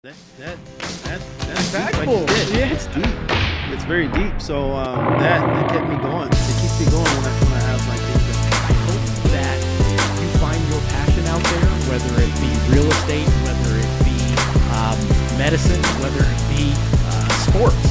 That's deep, like impactful. you said. Yeah. It's deep. It's very deep. So that kept me going. It keeps me going when I have like things I hope that you find your passion out there, whether it be real estate, whether it be medicine, whether it be sports,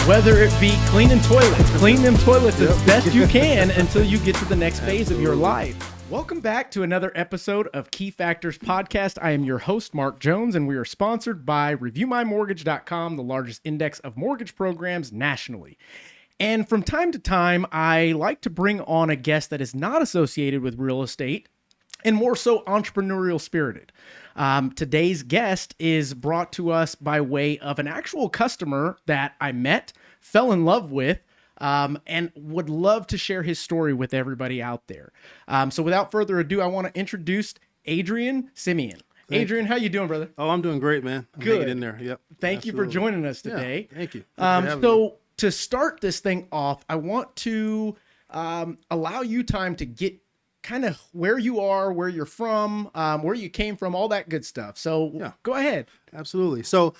whether it be cleaning toilets. Clean them toilets as best you can until you get to the next phase of your life. Welcome back to another episode of Key Factors Podcast. I am your host, Mark Jones, and we are sponsored by ReviewMyMortgage.com, the largest index of mortgage programs nationally. And from time to time, I like to bring on a guest that is not associated with real estate and more so entrepreneurial spirited. Today's guest is brought to us by way of an actual customer that I met, fell in love with, and would love to share his story with everybody out there. So without further ado, I want to introduce Adrian Simien. Adrian, how you doing, brother? Oh, I'm doing great, man. I'm Good. hanging in there. Yep. Thank you for joining us today. Yeah, thank you. Thanks for having me. So to start this thing off, I want to allow you time to get kind of where you are, where you're from, where you came from, all that good stuff. So go ahead. Absolutely. So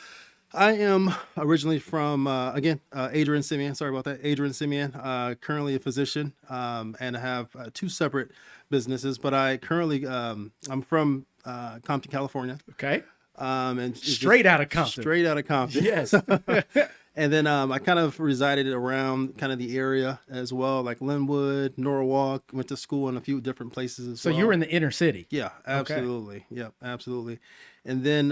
I am originally from, Adrian Simien. Sorry about that. Adrian Simien, currently a physician, and I have two separate businesses, but I currently, I'm from Compton, California. Okay. And it's Straight out of Compton. Straight out of Compton. Yes. And then I kind of resided around kind of the area as well, like Linwood, Norwalk, went to school in a few different places as well. So you were in the inner city. Yeah, absolutely. Okay. Yep, absolutely. And then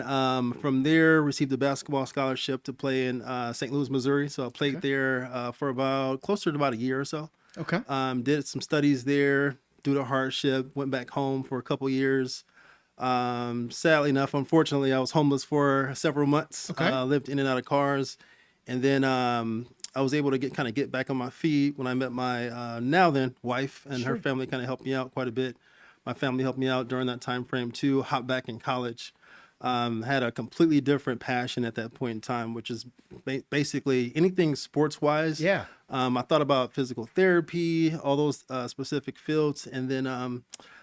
from there, received a basketball scholarship to play in St. Louis, Missouri. So I played there for closer to about a year or so. Okay. Did some studies there due to hardship, went back home for a couple years. Sadly enough, unfortunately, I was homeless for several months. Okay. Lived in and out of cars. And then I was able to get back on my feet when I met my now then wife, and her family kind of helped me out quite a bit. My family helped me out during that time frame too. Hopped back in college. Had a completely different passion at that point in time, which is basically anything sports wise. Yeah. I thought about physical therapy, all those specific fields, and then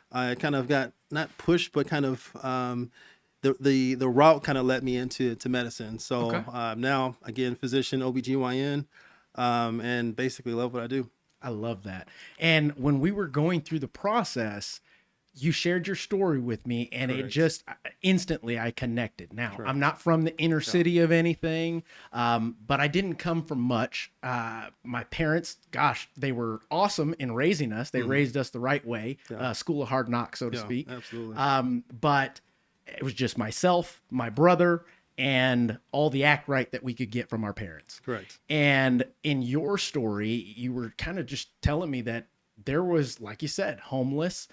I kind of got not pushed, but kind of the route kind of led me into medicine. So now, again, physician, OBGYN, and basically love what I do. I love that. And when we were going through the process, you shared your story with me, and it just instantly I connected. Now, I'm not from the inner city of anything, but I didn't come from much. My parents, gosh, they were awesome in raising us. They raised us the right way, school of hard knocks, so to speak. Absolutely. But it was just myself, my brother, and all the act right that we could get from our parents. Correct. And in your story, you were kind of just telling me that there was, like you said, homeless.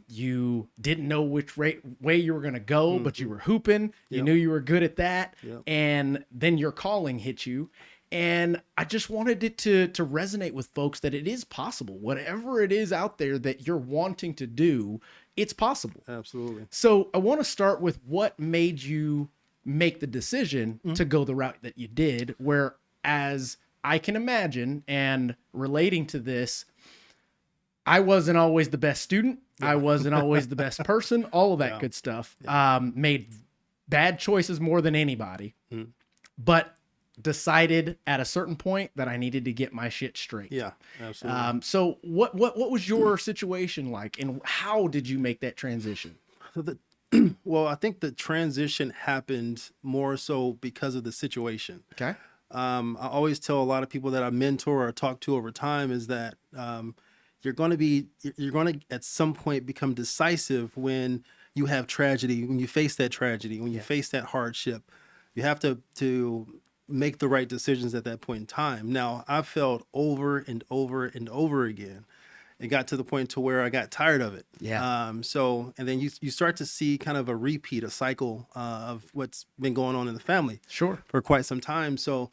You didn't know which way you were going to go, but you were hooping. You knew you were good at that. And then your calling hit you. And I just wanted it to resonate with folks that it is possible. Whatever it is out there that you're wanting to do, it's possible. Absolutely. So I want to start with what made you make the decision to go the route that you did, whereas I can imagine, and relating to this, I wasn't always the best student. I wasn't always the best person, all of that good stuff. Made bad choices more than anybody, but decided at a certain point that I needed to get my shit straight. Yeah, absolutely. So what was your situation like, and how did you make that transition? Well, I think the transition happened more so because of the situation. Okay. I always tell a lot of people that I mentor or talk to over time is that you're going to at some point become decisive when you have tragedy, when you face that tragedy, when you face that hardship. You have to make the right decisions at that point in time. Now, I felt over and over and over again. It got to the point to where I got tired of it. Yeah. And then you start to see kind of a cycle of what's been going on in the family. Sure. For quite some time. So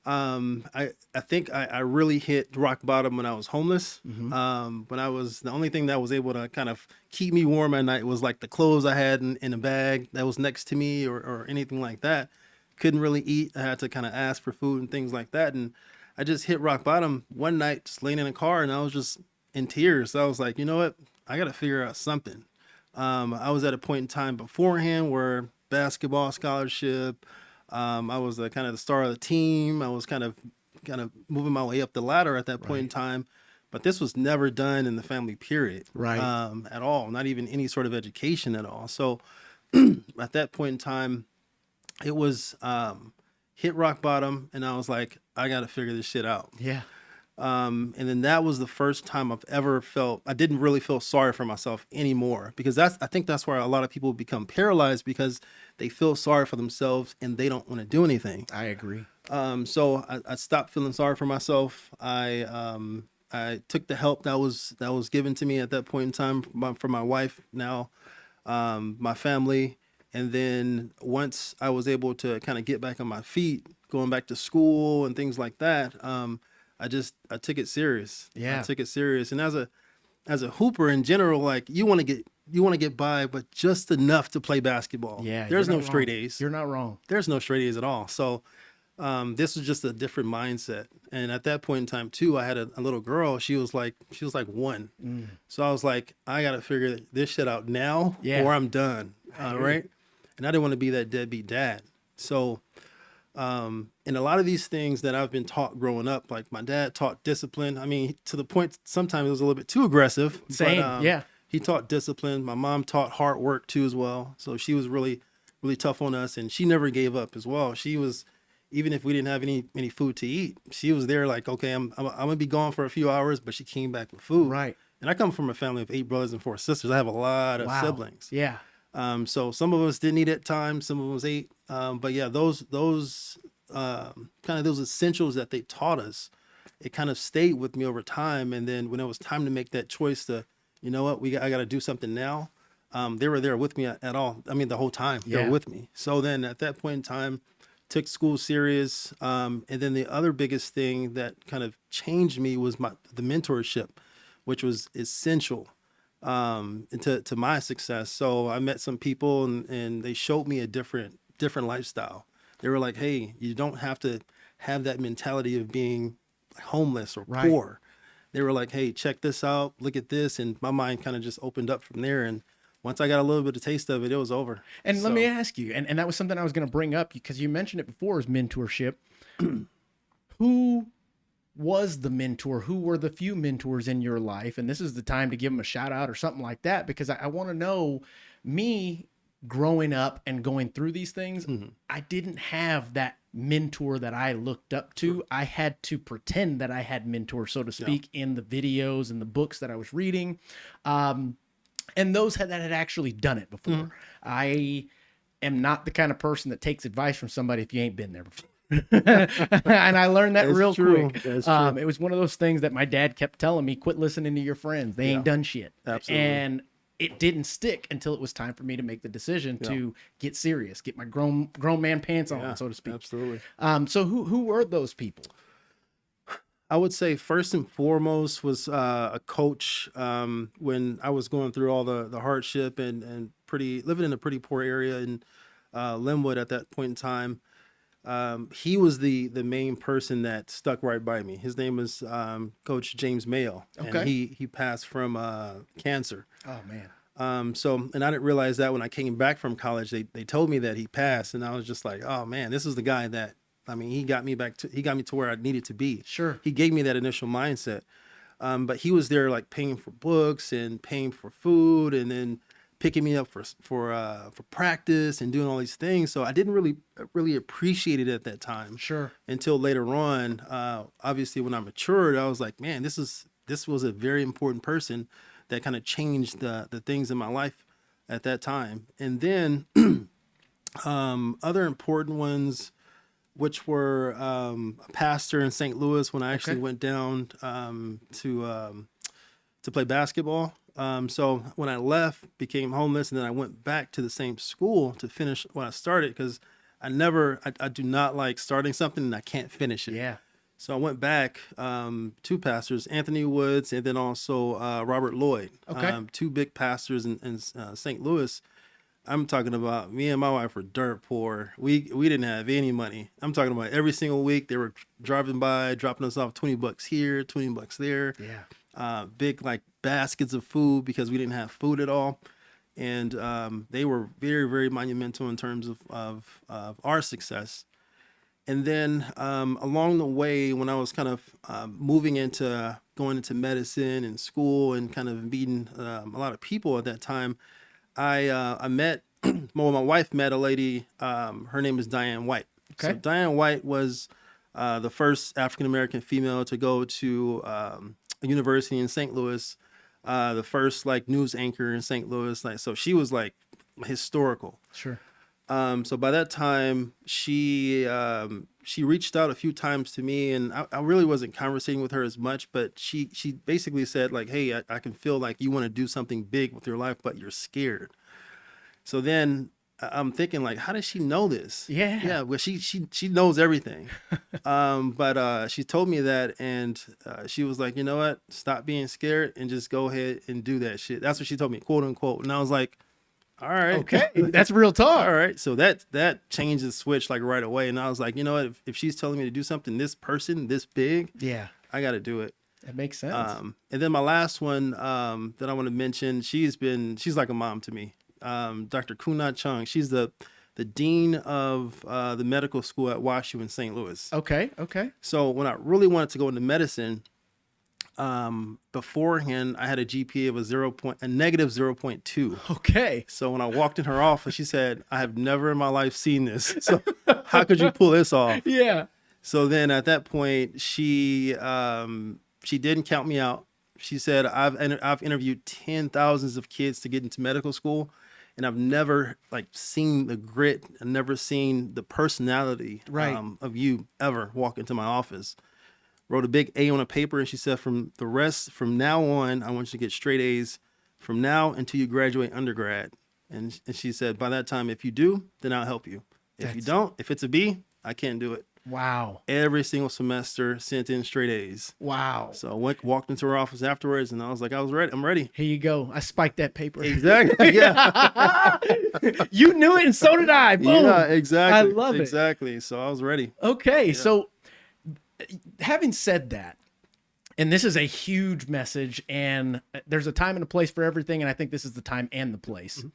I think I really hit rock bottom when I was homeless. When I was, the only thing that was able to kind of keep me warm at night was like the clothes I had in a bag that was next to me or anything like that. Couldn't really eat. I had to kind of ask for food and things like that. And I just hit rock bottom one night, just laying in a car, and I was just in tears. So I was like, you know what? I got to figure out something. I was at a point in time beforehand where basketball scholarship. I was kind of the star of the team. I was kind of moving my way up the ladder at that point in time. But this was never done in the family, period. Right. At all. Not even any sort of education at all. So at that point in time, it was hit rock bottom, and I was like, I got to figure this shit out. Yeah. And then that was the first time I've ever felt, I didn't really feel sorry for myself anymore, because I think that's where a lot of people become paralyzed, because they feel sorry for themselves and they don't want to do anything. I agree. So I stopped feeling sorry for myself. I took the help that was given to me at that point in time from my wife, now my family. And then once I was able to kind of get back on my feet, going back to school and things like that, I took it serious. Yeah. I took it serious. And as a hooper in general, like you want to get by, but just enough to play basketball. Yeah. There's you're no not straight wrong. A's. You're not wrong. There's no straight A's at all. So this was just a different mindset. And at that point in time too, I had a little girl. She was like 1. So I was like, I got to figure this shit out now, or I'm done. Right. And I didn't want to be that deadbeat dad. So, and a lot of these things that I've been taught growing up, like my dad taught discipline. I mean, to the point, sometimes it was a little bit too aggressive. Same. But, he taught discipline. My mom taught hard work too, as well. So she was really, really tough on us, and she never gave up as well. She was, even if we didn't have any food to eat, she was there like, okay, I'm gonna be gone for a few hours, but she came back with food. Right. And I come from a family of 8 brothers and 4 sisters. I have a lot of siblings. Yeah. So some of us didn't eat at times, some of us ate. But yeah, those kind of those essentials that they taught us, it kind of stayed with me over time. And then when it was time to make that choice to, you know what, I got to do something now. They were there with me at all. I mean, the whole time they were with me. So then at that point in time, took school serious. And then the other biggest thing that kind of changed me was the mentorship, which was essential to my success. So I met some people and they showed me a different lifestyle. They were like, hey, you don't have to have that mentality of being homeless or poor. They were like, hey, check this out, look at this. And my mind kind of just opened up from there. And once I got a little bit of taste of it, it was over. And let me ask you, and that was something I was going to bring up, because you mentioned it before, is mentorship. Who was the mentor? Who were the few mentors in your life? And this is the time to give them a shout out or something like that, because I want to know, me growing up and going through these things, I didn't have that mentor that I looked up to. I had to pretend that I had mentors, so to speak, in the videos and the books that I was reading. And those that had actually done it before. I am not the kind of person that takes advice from somebody if you ain't been there before. And I learned that real quick. It was one of those things that my dad kept telling me, quit listening to your friends. They ain't done shit. Absolutely. And it didn't stick until it was time for me to make the decision to get serious, get my grown man pants on, so to speak. Absolutely. So who were those people? I would say first and foremost was a coach when I was going through all the hardship and living in a pretty poor area in Linwood at that point in time. He was the main person that stuck right by me. His name was Coach James Mayo. Okay. And he passed from cancer. Oh man. And I didn't realize that when I came back from college. They told me that he passed, and I was just like, oh man, this is the guy that, I mean, he got me to where I needed to be. Sure. He gave me that initial mindset. But he was there like paying for books and paying for food, and then picking me up for practice and doing all these things. So I didn't really appreciate it at that time. Sure. Until later on, obviously when I matured, I was like, man, this was a very important person that kind of changed the things in my life at that time. And then other important ones, which were a pastor in St. Louis when I actually went down to play basketball. So when I left, became homeless, and then I went back to the same school to finish what I started, because I do not like starting something and I can't finish it. Yeah. So I went back, 2 pastors, Anthony Woods, and then also Robert Lloyd. Okay. 2 big pastors in St. Louis. I'm talking about, me and my wife were dirt poor. We didn't have any money. I'm talking about every single week they were driving by, dropping us off $20 here, $20 there. Yeah. Big like baskets of food, because we didn't have food at all. and they were very, very monumental in terms of our success. And then along the way, when I was kind of moving into going into medicine and school and kind of meeting a lot of people at that time, I met, well, my wife met a lady, her name is Diane White. Okay. So Diane White was the first African-American female to go to a university in St. Louis, the first like news anchor in St. Louis. Like, so she was like historical. Sure. So by that time, she reached out a few times to me, and I really wasn't conversating with her as much, but she basically said like, hey, I can feel like you want to do something big with your life, but you're scared. So then I'm thinking like, how does she know this? Yeah. Well, she knows everything. But she told me that, and she was like, you know what? Stop being scared and just go ahead and do that shit. That's what she told me, quote unquote. And I was like, all right. Okay. That's real talk. All right. So that changed the switch like right away. And I was like, you know what? If she's telling me to do something this big, Yeah. I got to do it. That makes sense. And then my last one that I want to mention, she's like a mom to me. Dr. Kuna Chung. She's the dean of the medical school at WashU in St. Louis. Okay. So when I really wanted to go into medicine, beforehand, I had a GPA of a negative 0.2. Okay. So when I walked in her office, she said, I have never in my life seen this. So how could you pull this off? Yeah. So then at that point, she didn't count me out. She said, I've interviewed 10,000s of kids to get into medical school, and I've never like seen the grit and never seen the personality of you ever walk into my office. Wrote a big A on a paper, and she said, from now on, I want you to get straight A's from now until you graduate undergrad. And she said, by that time, if you do, then I'll help you. If you don't, if it's a B, I can't do it. Wow. Every single semester, sent in straight A's. Wow. So I walked into her office afterwards, and I was like, I was ready. I'm ready. Here you go. I spiked that paper. Exactly. Yeah. You knew it, and so did I. Boom. Yeah, exactly. I love it. Exactly. So I was ready. Okay. Yeah. So having said that, and this is a huge message, and there's a time and a place for everything, and I think this is the time and the place. Mm-hmm.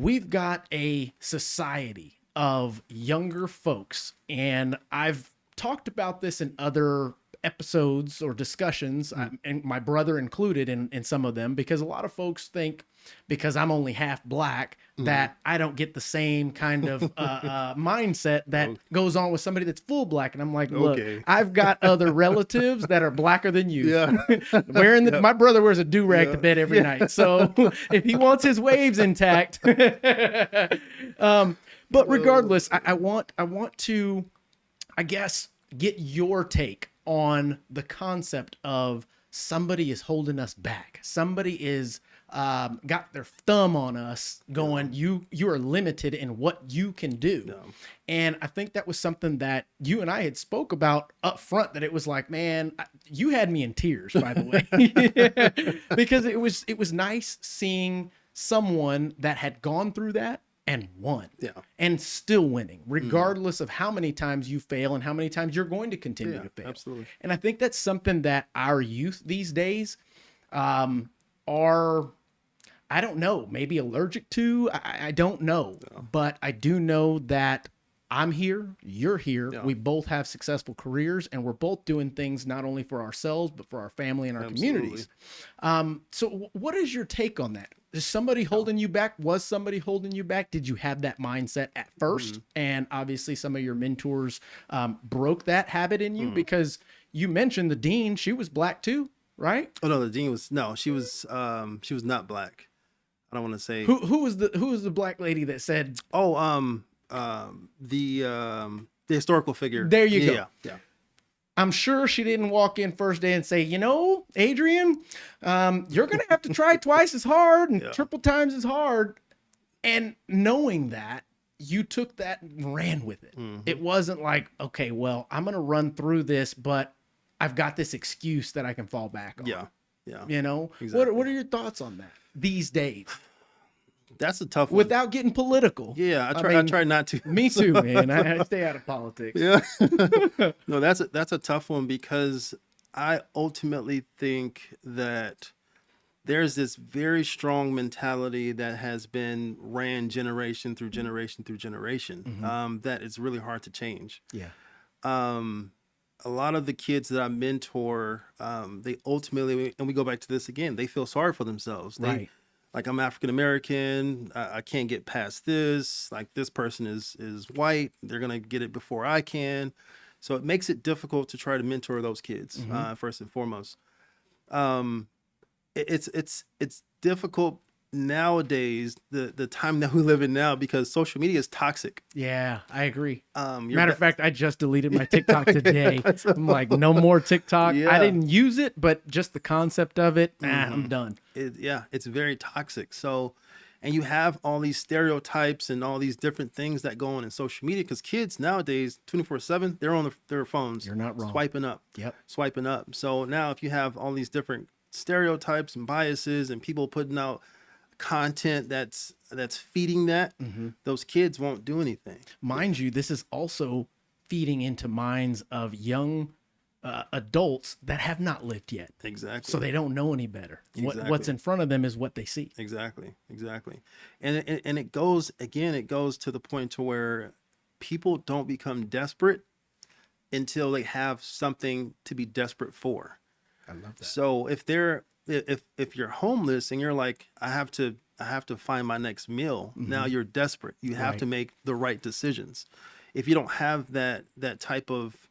We've got a society of younger folks, and I've talked about this in other episodes or discussions, and my brother included in some of them, because a lot of folks think because I'm only half black that I don't get the same kind of mindset that goes on with somebody that's full black. And I'm like, look, I've got other relatives that are blacker than you. Yeah. My brother wears a do-rag to bed every night. So if he wants his waves intact. But regardless, I want to, I guess, get your take on the concept of somebody is holding us back. Somebody is got their thumb on us going, you are limited in what you can do. No. And I think that was something that you and I had spoke about up front, that it was like, man, you had me in tears, by the way, because it was nice seeing someone that had gone through that and won, and still winning, regardless of how many times you fail and how many times you're going to continue to fail. Absolutely. And I think that's something that our youth these days are, I don't know, maybe allergic to. I don't know, but I do know that I'm here, you're here. Yeah. We both have successful careers, and we're both doing things not only for ourselves, but for our family and our communities. So what is your take on that? Is somebody holding you back? Was somebody holding you back? Did you have that mindset at first? And obviously some of your mentors broke that habit in you, because you mentioned the dean, she was black too, right? Oh no, the dean she was not black. I don't want to say who was the black lady that said, the historical figure. There you go. Yeah. I'm sure she didn't walk in first day and say, Adrian, you're going to have to try twice as hard and triple times as hard. And knowing that, you took that and ran with it. It wasn't like, okay, well, I'm going to run through this, but I've got this excuse that I can fall back on. Yeah. Exactly. What are your thoughts on that these days? That's a tough one. Without getting political. Yeah, I try not to. Me too, man. I stay out of politics. Yeah. No, that's a tough one, because I ultimately think that there's this very strong mentality that has been ran generation through generation through generation, that it's really hard to change. Yeah. A lot of the kids that I mentor, they ultimately, and we go back to this again, they feel sorry for themselves. Right. Like, I'm African American, I can't get past this. Like, this person is white, they're gonna get it before I can. So it makes it difficult to try to mentor those kids, first and foremost. It's difficult nowadays, the time that we live in now, because social media is toxic. Yeah, I agree. You're Matter of fact, I just deleted my TikTok today. I'm like, no more TikTok. Yeah. I didn't use it, but just the concept of it, I'm done. It's very toxic. So, and you have all these stereotypes and all these different things that go on in social media, because kids nowadays 24/7, they're on their phones. You're not wrong. Swiping up. Yep. Swiping up. So now if you have all these different stereotypes and biases and people putting out content that's feeding that, those kids won't do anything. Mind you, this is also feeding into minds of young adults that have not lived yet. Exactly. So they don't know any better. Exactly. What's in front of them is what they see. Exactly. And it goes to the point to where people don't become desperate until they have something to be desperate for. I love that. So if you're homeless and you're like, I have to find my next meal, now you're desperate. You have to make the right decisions. If you don't have that type of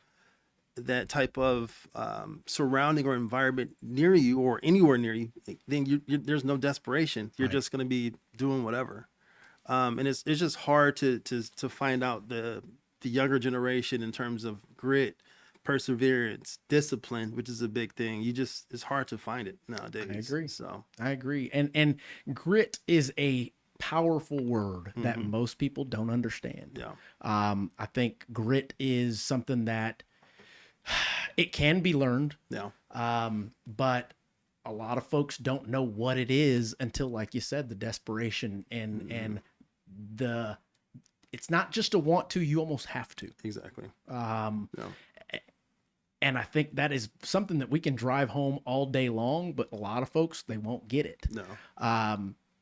surrounding or environment near you or anywhere near you, then there's no desperation. You're just going to be doing whatever. And it's just hard to find out the younger generation in terms of grit, perseverance, discipline, which is a big thing. It's hard to find it nowadays. I agree. So I agree. And grit is a powerful word that most people don't understand. Yeah. I think grit is something that it can be learned. Yeah. But a lot of folks don't know what it is until, like you said, the desperation and the, it's not just a want to, you almost have to. Exactly. Yeah. And I think that is something that we can drive home all day long, but a lot of folks, they won't get it. No.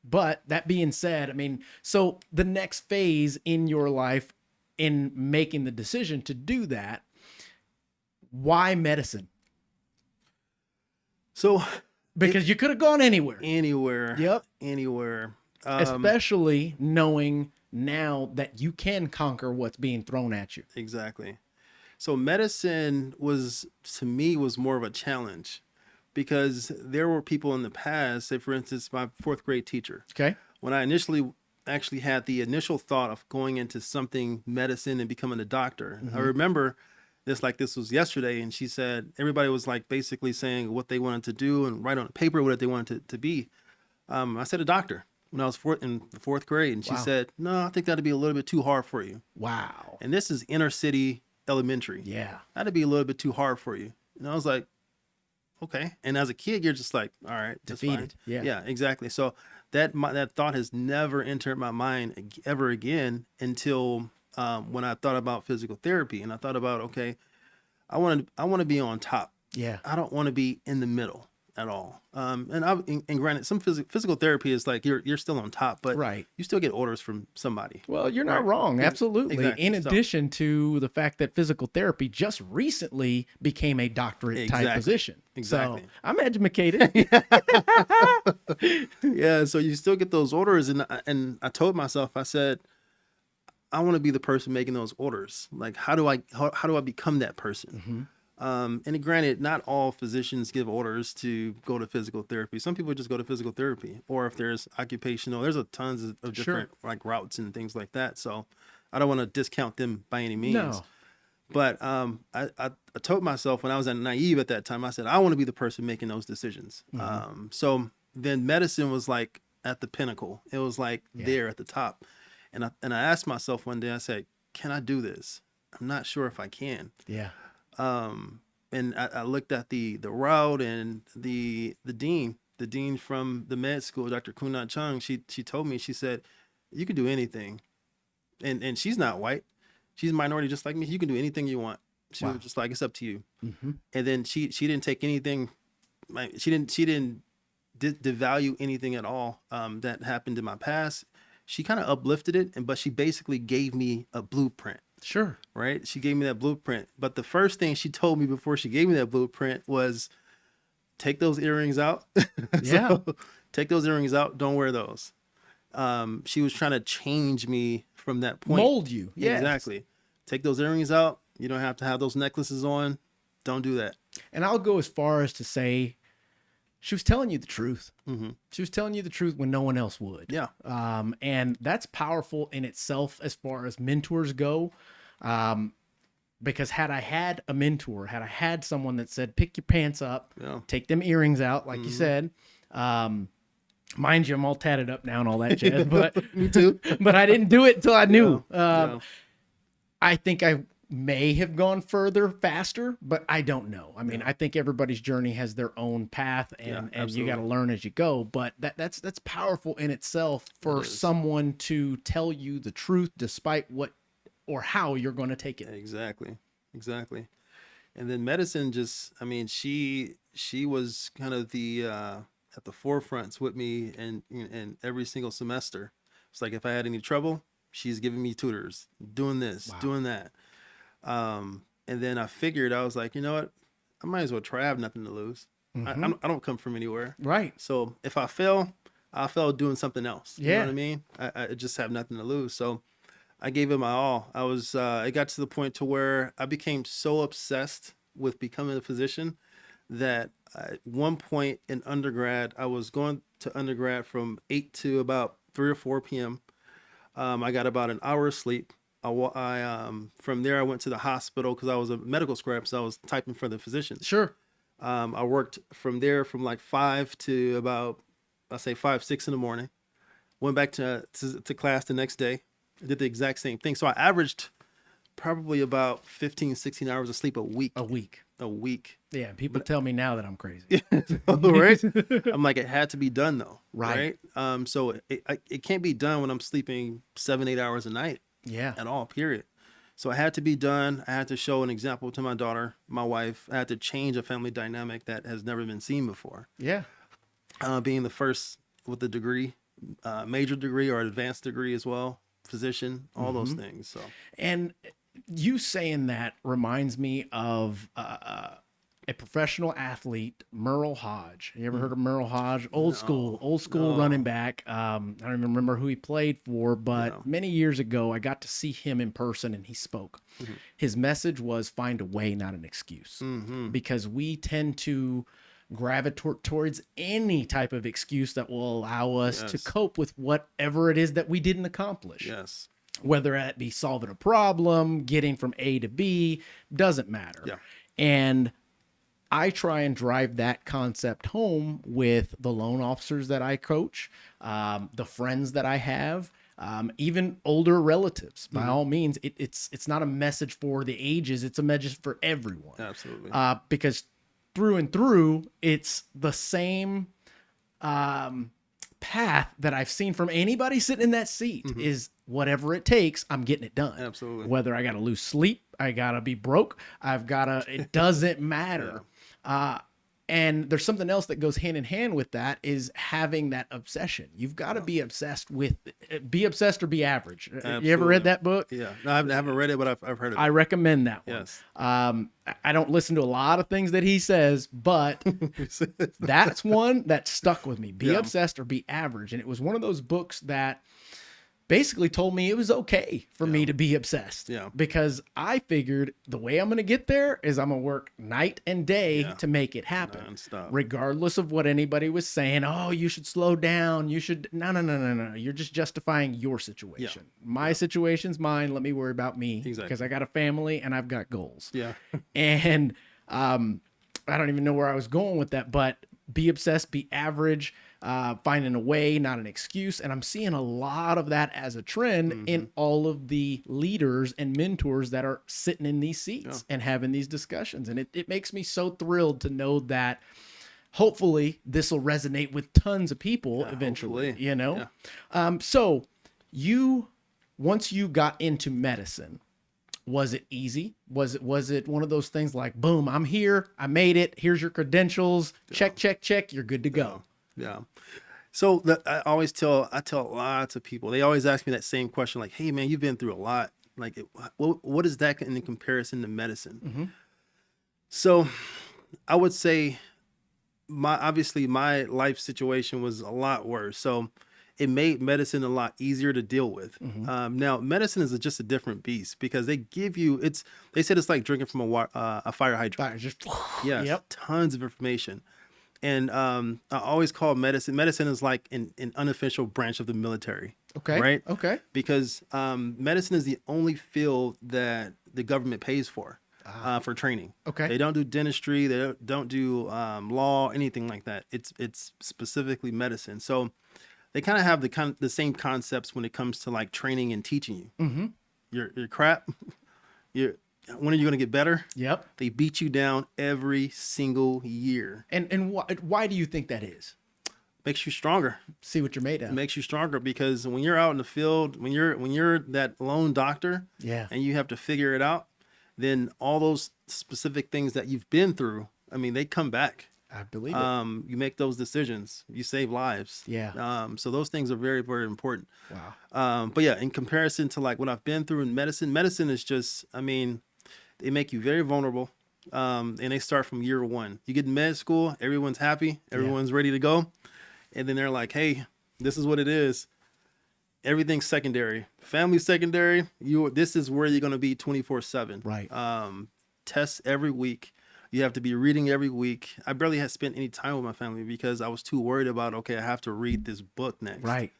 But that being said, I mean, so the next phase in your life in making the decision to do that, why medicine? So because you could have gone anywhere. Anywhere. Yep. Anywhere. Especially knowing now that you can conquer what's being thrown at you. Exactly. So medicine was more of a challenge, because there were people in the past, say for instance, my 4th grade teacher. Okay. When I initially actually had the initial thought of going into something medicine and becoming a doctor, I remember this like this was yesterday, and she said everybody was like basically saying what they wanted to do and write on a paper what they wanted to be. I said a doctor when I was in the 4th grade, and she said, "No, I think that'd be a little bit too hard for you." Wow. And this is inner city elementary. Yeah. That'd be a little bit too hard for you. And I was like, okay. And as a kid, you're just like, all right, that's defeated. fine. Yeah. Yeah, exactly. So that thought has never entered my mind ever again until when I thought about physical therapy, and I thought about, okay, I want to be on top. Yeah. I don't want to be in the middle at all. And granted, some physical therapy is like you're still on top, but you still get orders from somebody. Well, you're not wrong. Absolutely. Exactly. In addition to the fact that physical therapy just recently became a doctorate type position. Exactly. So I'm educated. Yeah. So you still get those orders. And I told myself, I said, I want to be the person making those orders. Like, how do I become that person? And granted, not all physicians give orders to go to physical therapy. Some people just go to physical therapy, or if there's occupational, there's tons of different like routes and things like that. So I don't want to discount them by any means. No. But I told myself when I was naive at that time, I said, I want to be the person making those decisions. So then medicine was like at the pinnacle. It was like there at the top. And I asked myself one day, I said, can I do this? I'm not sure if I can. Yeah. And I looked at the route, and the dean from the med school, Dr. Kunat Chung, she told me, she said, you can do anything. And she's not white. She's a minority just like me. You can do anything you want. She was just like, it's up to you. And then she didn't take anything. Like she didn't devalue anything at all that happened in my past. She kind of uplifted it, but she basically gave me a blueprint. Sure. Right? She gave me that blueprint. But the first thing she told me before she gave me that blueprint was, take those earrings out. Yeah. So, take those earrings out. Don't wear those. She was trying to change me from that point. Mold you. Yes. Exactly. Take those earrings out. You don't have to have those necklaces on. Don't do that. And I'll go as far as to say she was telling you the truth. Mm-hmm. She was telling you the truth when no one else would. Yeah. And that's powerful in itself as far as mentors go. Because had I had a mentor, had I had someone that said, pick your pants up, take them earrings out, like you said, mind you, I'm all tatted up now and all that jazz, but me too. But I didn't do it until I knew. Yeah. I think I may have gone further faster, but I don't know. I mean, I think everybody's journey has their own path, and you got to learn as you go. But that's powerful in itself for someone to tell you the truth, despite what or how you're going to take it. Exactly. And then medicine, just, I mean, she was kind of the at the forefronts with me, and every single semester. It's like if I had any trouble, she's giving me tutors, doing this, doing that. And then I figured, I was like, you know what? I might as well try. I have nothing to lose. I don't come from anywhere. Right. So if I fail, I'll fail doing something else. You know Yeah. what I mean? I just have nothing to lose. So I gave it my all. I was, it got to the point to where I became so obsessed with becoming a physician that at one point in undergrad, I was going to undergrad from 8 to about 3 or 4 p.m. I got about an hour of sleep. From there, I went to the hospital because I was a medical scribe, so I was typing for the physicians. Sure. I worked from there from like 5 to about, I say 5, 6 in the morning. Went back to class the next day. I did the exact same thing. So I averaged probably about 15, 16 hours of sleep a week. A week. Yeah. People tell me now that I'm crazy. Right? I'm like, it had to be done though. Right. So it can't be done when I'm sleeping 7, 8 hours a night. Yeah. At all, period. So it had to be done. I had to show an example to my daughter, my wife. I had to change a family dynamic that has never been seen before. Yeah. Being the first with the degree, major degree or advanced degree as well, physician, all those things. So, and you saying that reminds me of a professional athlete, Merle Hodge. You ever heard of Merle Hodge? Old school running back. I don't even remember who he played for, but many years ago, I got to see him in person and he spoke. His message was find a way, not an excuse. Because we tend to gravitate towards any type of excuse that will allow us to cope with whatever it is that we didn't accomplish. Yes. Whether that be solving a problem, getting from A to B, doesn't matter. Yeah. And I try and drive that concept home with the loan officers that I coach, the friends that I have, even older relatives. By all means, it's not a message for the ages; it's a message for everyone. Absolutely. Because through and through, it's the same path that I've seen from anybody sitting in that seat. Is whatever it takes, I'm getting it done. Absolutely. Whether I got to lose sleep, I got to be broke, it doesn't matter. And there's something else that goes hand in hand with that is having that obsession. You've got to be obsessed or be average. Absolutely. You ever read that book? Yeah. No, I haven't read it, but I've heard of it. I recommend that one. Yes. I don't listen to a lot of things that he says, but that's one that stuck with me. Be obsessed or be average. And it was one of those books that basically told me it was okay for me to be obsessed. Yeah. Because I figured the way I'm going to get there is I'm going to work night and day to make it happen. Non-stop. Regardless of what anybody was saying. Oh, you should slow down. You should. No. You're just justifying your situation. My situation's mine. Let me worry about me. Exactly. Because I got a family and I've got goals. Yeah. And I don't even know where I was going with that, but be obsessed, be average, finding a way, not an excuse. And I'm seeing a lot of that as a trend in all of the leaders and mentors that are sitting in these seats and having these discussions. And it makes me so thrilled to know that hopefully this will resonate with tons of people eventually, hopefully. you know? So once you got into medicine, was it easy? Was it one of those things like, boom, I'm here, I made it, here's your credentials, check, you're good to go? Yeah. So I tell lots of people, they always ask me that same question, like, hey man, you've been through a lot. Like, what is that in comparison to medicine? Mm-hmm. So I would say obviously my life situation was a lot worse. So it made medicine a lot easier to deal with. Mm-hmm. Now medicine is just a different beast because they said it's like drinking from a fire hydrant. Fire, just Yes, yep. tons of information. And I always call medicine is like an unofficial branch of the military. Okay. Right. Okay. Because medicine is the only field that the government pays for training. Okay. They don't do dentistry. They don't do law, anything like that. It's specifically medicine. So they kind of have the same concepts when it comes to like training and teaching you. Mm-hmm. You're crap. When are you going to get better? Yep. They beat you down every single year. And why do you think that is? Makes you stronger. See what you're made of. It makes you stronger because when you're out in the field, when you're that lone doctor, Yeah. and you have to figure it out, then all those specific things that you've been through, I mean, they come back. I believe it. You make those decisions, you save lives. Yeah. So those things are very, very important. Wow. But yeah, in comparison to like what I've been through in medicine is just, I mean, they make you very vulnerable. And they start from year one. You get in med school, everyone's happy, everyone's ready to go. And then they're like, hey, this is what it is. Everything's secondary. Family's secondary. This is where you're going to be 24/7. Right. Tests every week. You have to be reading every week. I barely had spent any time with my family because I was too worried about, okay, I have to read this book next. Right.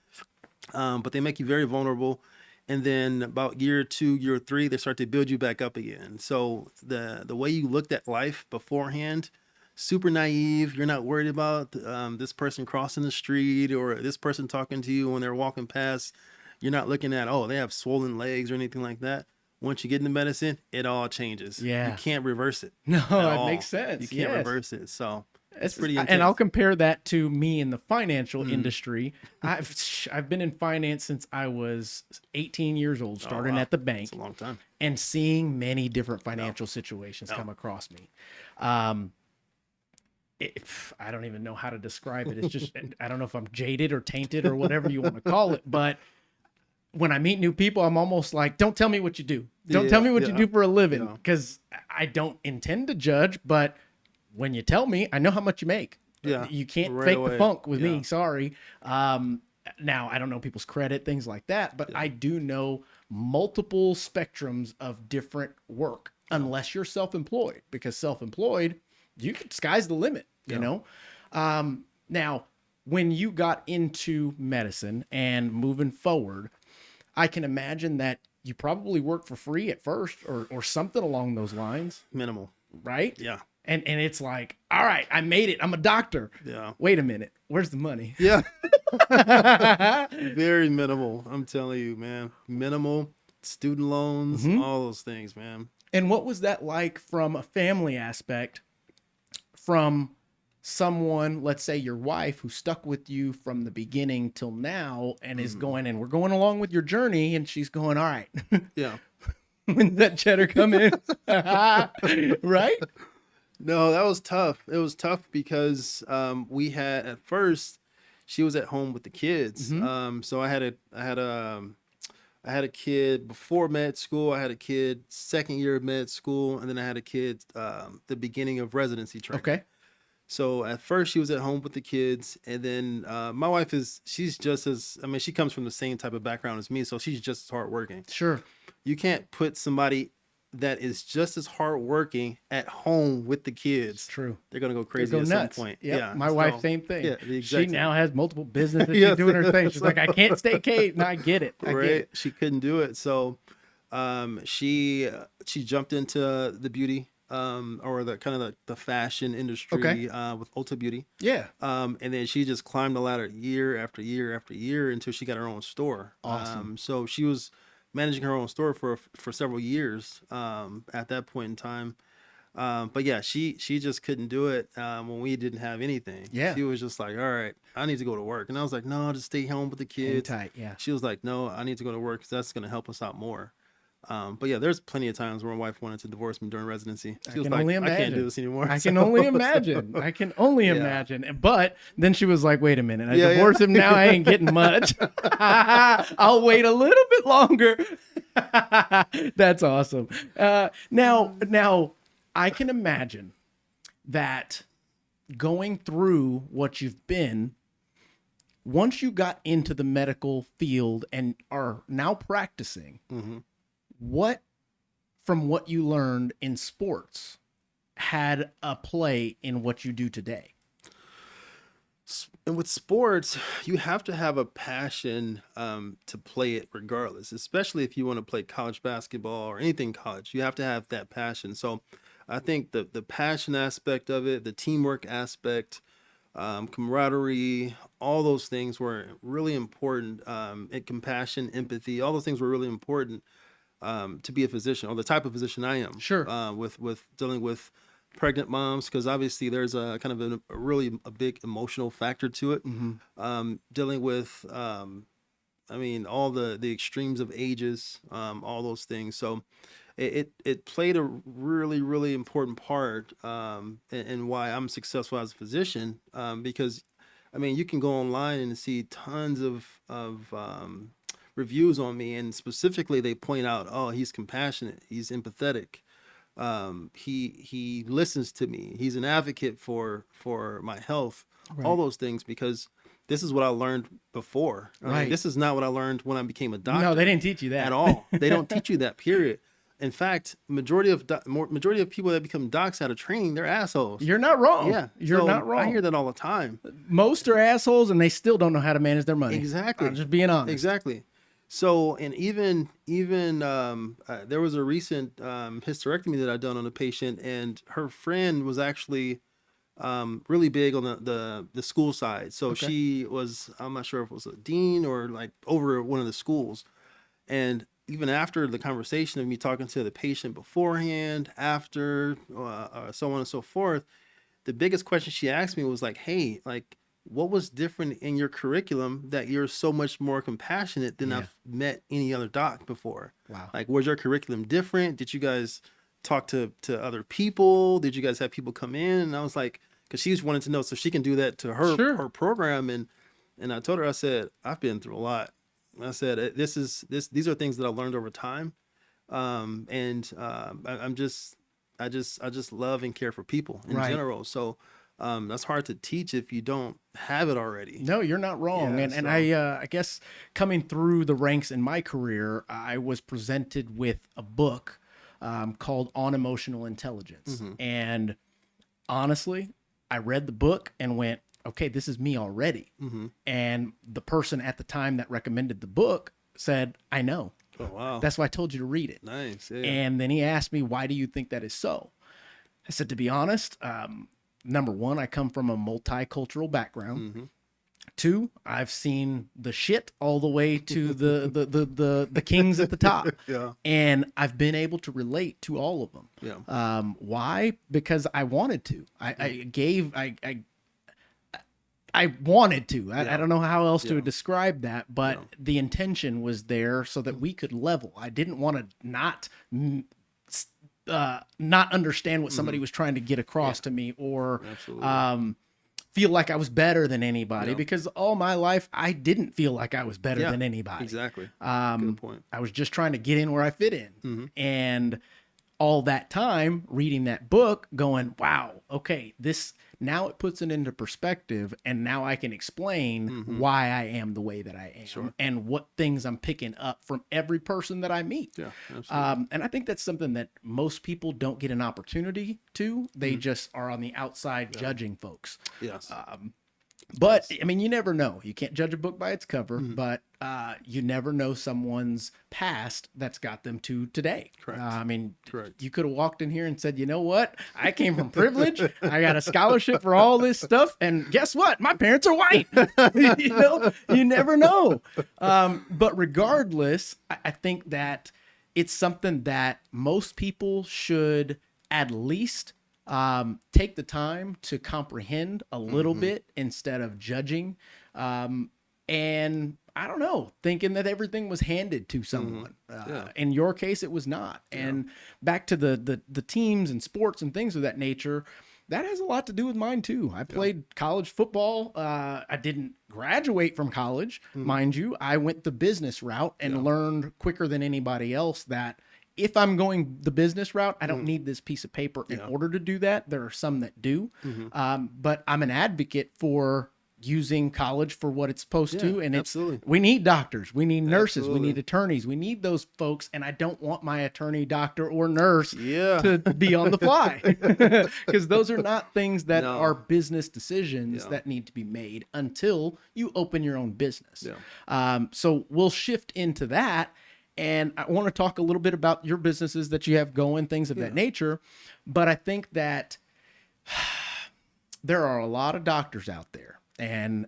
But they make you very vulnerable. And then about year 2, year 3, they start to build you back up again. So the way you looked at life beforehand, super naive. You're not worried about this person crossing the street or this person talking to you when they're walking past. You're not looking at, oh, they have swollen legs or anything like that. Once you get into medicine, it all changes. Yeah. You can't reverse it. No, at it all. makes sense. You can't Yes. reverse it. So It's pretty And intense. I'll compare that to me in the financial industry. I've been in finance since I was 18 years old, starting wow. at the bank, It's a long time. and seeing many different financial situations come across me. I don't even know how to describe it. It's just, I don't know if I'm jaded or tainted or whatever you want to call it, but when I meet new people, I'm almost like, don't tell me what you do. Don't tell me what you do for a living, because I don't intend to judge, but when you tell me, I know how much you make. Yeah, You can't right fake away. the funk with Yeah. me. Sorry. Now, I don't know people's credit, things like that, but I do know multiple spectrums of different work, unless you're self-employed, because self-employed, sky's the limit, you know? Now, when you got into medicine and moving forward, I can imagine that you probably worked for free at first or something along those lines, Minimal. right? Yeah. And it's like, all right, I made it. I'm a doctor. Yeah. Wait a minute. Where's the money? Yeah. Very minimal. I'm telling you, man. Minimal. Student loans, all those things, man. And what was that like from a family aspect, from someone, let's say your wife, who stuck with you from the beginning till now and is going, and we're going along with your journey, and she's going, all right, Yeah. when did that cheddar come in? Right? No, that was tough. It was tough because we had at first she was at home with the kids. So I had a kid before med school. I had a kid second year of med school, and then I had a kid the beginning of residency training. Okay. So at first she was at home with the kids, and then my wife she's just as, I mean, she comes from the same type of background as me, so she's just as hardworking. Sure. You can't put somebody that is just as hardworking at home with the kids. True. They're gonna go crazy Go at nuts. some point. Yep. Yeah. My wife, same thing. Yeah, the She exact now has multiple businesses. Yes. She's doing her thing. She's like, I can't stay Kate. And I get it. I get right. it. She couldn't do it. So she jumped into the beauty or the kind of the fashion industry with Ulta Beauty. Yeah. And then she just climbed the ladder year after year after year until she got her own store. Awesome. So she was managing her own store for several years at that point in time. But yeah, she just couldn't do it when we didn't have anything. Yeah. She was just like, all right, I need to go to work. And I was like, no, just stay home with the Hang kids. tight. Yeah. She was like, no, I need to go to work because that's going to help us out more. But yeah, there's plenty of times where my wife wanted to divorce me during residency. I She was can like, only I can't do imagine. this anymore. I So, can only imagine. I can only Yeah. imagine. But then she was like, wait a minute. I Yeah, divorce yeah. him now. I ain't getting much. I'll wait a little bit longer. That's awesome. Now, I can imagine that going through what you've been, once you got into the medical field and are now practicing, Mhm. what from what you learned in sports had a play in what you do today? And with sports, you have to have a passion to play it regardless, especially if you want to play college basketball or anything college. You have to have that passion. So I think the passion aspect of it, the teamwork aspect, camaraderie, all those things were really important. And compassion, empathy, all those things were really important to be a physician or the type of physician I am. Sure. With dealing with pregnant moms, because obviously there's a kind of a really a big emotional factor to it. Dealing with I mean all the extremes of ages, all those things. So it played a really important part in why I'm successful as a physician, because I mean you can go online and see tons of reviews on me, and specifically they point out, oh, he's compassionate, he's empathetic, he listens to me, he's an advocate for my health, all Right. those things, because this is what I learned before. I mean, Right. this is not what I learned when I became a doctor No, they didn't teach you that at all. They don't teach you that, period. In fact, majority of people that become docs out of training, they're assholes. You're not wrong. Yeah, You're so not wrong. I hear that all the time. Most are assholes and they still don't know how to manage their money. Exactly. I'm just being honest. Exactly. So, and even there was a recent hysterectomy that I done on a patient, and her friend was actually really big on the school side. So Okay. she was, I'm not sure if it was a dean or like over one of the schools. And even after the conversation of me talking to the patient beforehand, after, so on and so forth, the biggest question she asked me was like, hey, like, what was different in your curriculum that you're so much more compassionate than Yeah. I've met any other doc before? Wow. Like, was your curriculum different? Did you guys talk to other people? Did you guys have people come in? And I was like, because she's wanting to know so she can do that to her Sure. her program. And I told her, I said, I've been through a lot. I said, these are things that I learned over time. I just love and care for people in Right. general. So that's hard to teach if you don't have it already. No, you're not wrong. Yeah, And so- I guess coming through the ranks in my career, I was presented with a book called On Emotional Intelligence. And honestly, I read the book and went, okay, this is me already. And the person at the time that recommended the book said, I know. Oh, wow. That's why I told you to read it. Nice. Yeah. And then he asked me, why do you think that is so? I said, to be honest, number one, I come from a multicultural background. Two, I've seen the shit all the way to the kings at the top. Yeah. And I've been able to relate to all of them. Yeah. Why? Because I wanted to. I wanted to. I don't know how else to Yeah. describe that, but Yeah. the intention was there so that we could level. I didn't want to not understand what somebody was trying to get across to me, or Absolutely. feel like I was better than anybody, Yeah. because all my life I didn't feel like I was better Yeah, than anybody. Exactly. Um, Good point. I was just trying to get in where I fit in. And all that time reading that book going, wow, okay, this now it puts it into perspective, and now I can explain why I am the way that I am and what things I'm picking up from every person that I meet. Yeah. Absolutely. And I think that's something that most people don't get an opportunity to. They just are on the outside judging folks. Yes. But I mean, you never know. You can't judge a book by its cover, but you never know someone's past that's got them to today. Correct. I mean, Correct. you could have walked in here and said, you know what? I came from privilege. I got a scholarship for all this stuff. And guess what? My parents are white. You never know. But regardless, I think that it's something that most people should at least take the time to comprehend a little bit instead of judging. And I don't know, thinking that everything was handed to someone. In your case, it was not. And back to the teams and sports and things of that nature, that has a lot to do with mine too. I played college football. I didn't graduate from college, mind you. I went the business route and learned quicker than anybody else that if I'm going the business route, I don't need this piece of paper in order to do that. There are some that do. But I'm an advocate for using college for what it's supposed to. And we need doctors, we need nurses, we need attorneys, we need those folks. And I don't want my attorney, doctor, or nurse to be on the fly, because those are not things that are business decisions that need to be made until you open your own business. So we'll shift into that. And I want to talk a little bit about your businesses that you have going, things of that nature. But I think that there are a lot of doctors out there, and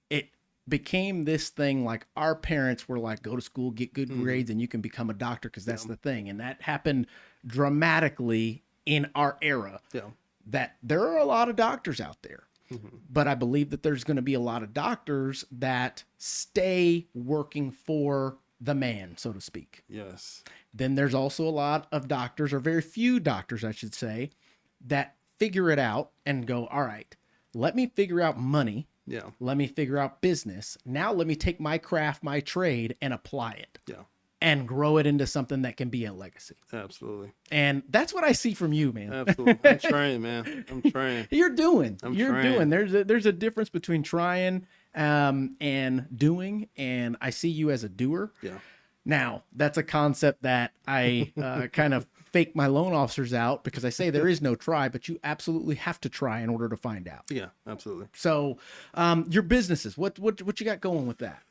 it became this thing like our parents were like, go to school, get good grades, and you can become a doctor because that's the thing. And that happened dramatically in our era, that there are a lot of doctors out there. But I believe that there's going to be a lot of doctors that stay working for the man, so to speak. Yes. Then there's also a lot of doctors, or very few doctors, I should say, that figure it out and go, all right, let me figure out money. Let me figure out business. Now let me take my craft, my trade, and apply it. And grow it into something that can be a legacy. Absolutely. And that's what I see from you, man. Absolutely. I'm trying, man. I'm trying. You're doing. You're trying. There's a difference between trying and doing, and I see you as a doer. Now, that's a concept that I kind of fake my loan officers out, because I say there is no try, but you absolutely have to try in order to find out. Yeah, absolutely. So, your businesses, what you got going with that?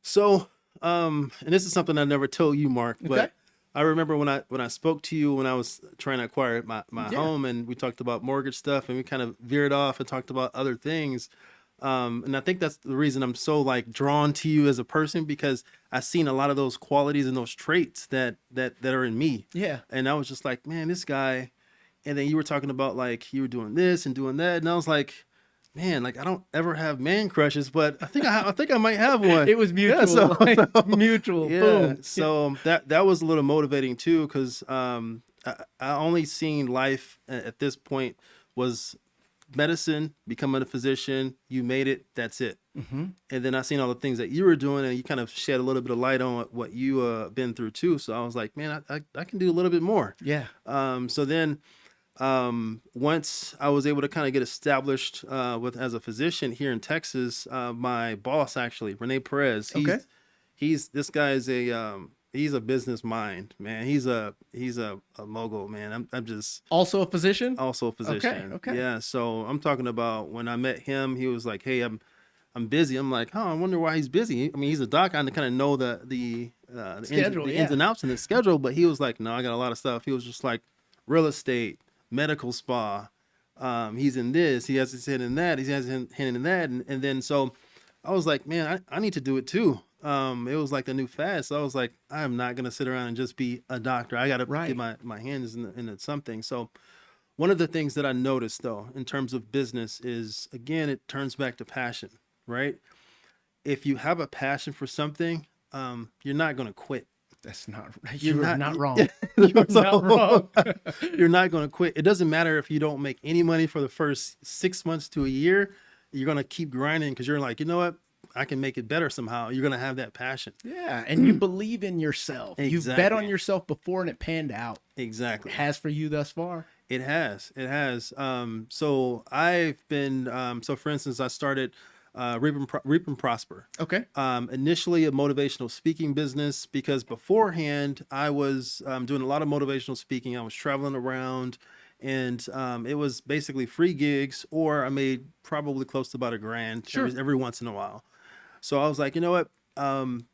So, and this is something I never told you, Mark, but I remember when I spoke to you when I was trying to acquire my home, and we talked about mortgage stuff, and we kind of veered off and talked about other things. And I think that's the reason I'm so like drawn to you as a person, because I've seen a lot of those qualities and those traits that are in me. And I was just like, man, this guy. And then you were talking about like you were doing this and doing that, and I was like, man, like I don't ever have man crushes, but I think I might have one. It was mutual, mutual. Boom. So that was a little motivating too, because I only seen life at this point was medicine, becoming a physician, you made it, that's it. And then I seen all the things that you were doing, and you kind of shed a little bit of light on what you been through too. So I was like, man, I can do a little bit more. So then once I was able to kind of get established as a physician here in Texas, my boss actually, Rene Perez, he's this guy is he's a business mind, man. He's a mogul, man. I'm just also a physician. Okay. Yeah. So I'm talking about when I met him, he was like, hey, I'm busy. I'm like, oh, I wonder why he's busy. I mean, he's a doc. I kind of know the schedule, ins and outs in the schedule, but he was like, no, I got a lot of stuff. He was just like real estate, medical spa. He's in this. He has his hand in that. He has his hand in that. And then so I was like, man, I need to do it too. It was like the new fad. So I was like, I'm not going to sit around and just be a doctor. I got to get my hands in something. So one of the things that I noticed though, in terms of business is, again, it turns back to passion, right? If you have a passion for something, you're not going to quit. That's not right. You're not wrong. You're not wrong. You're not going to quit. It doesn't matter if you don't make any money for the first 6 months to a year. You're going to keep grinding because you're like, you know what? I can make it better somehow. You're going to have that passion. Yeah. And you believe in yourself. Exactly. You've bet on yourself before and it panned out. Exactly. It has for you thus far. It has. So I've been, so for instance, I started Reap and Prosper. Okay. Initially a motivational speaking business, because beforehand I was doing a lot of motivational speaking. I was traveling around, and it was basically free gigs, or I made probably close to about $1,000 every once in a while. So I was like, you know what?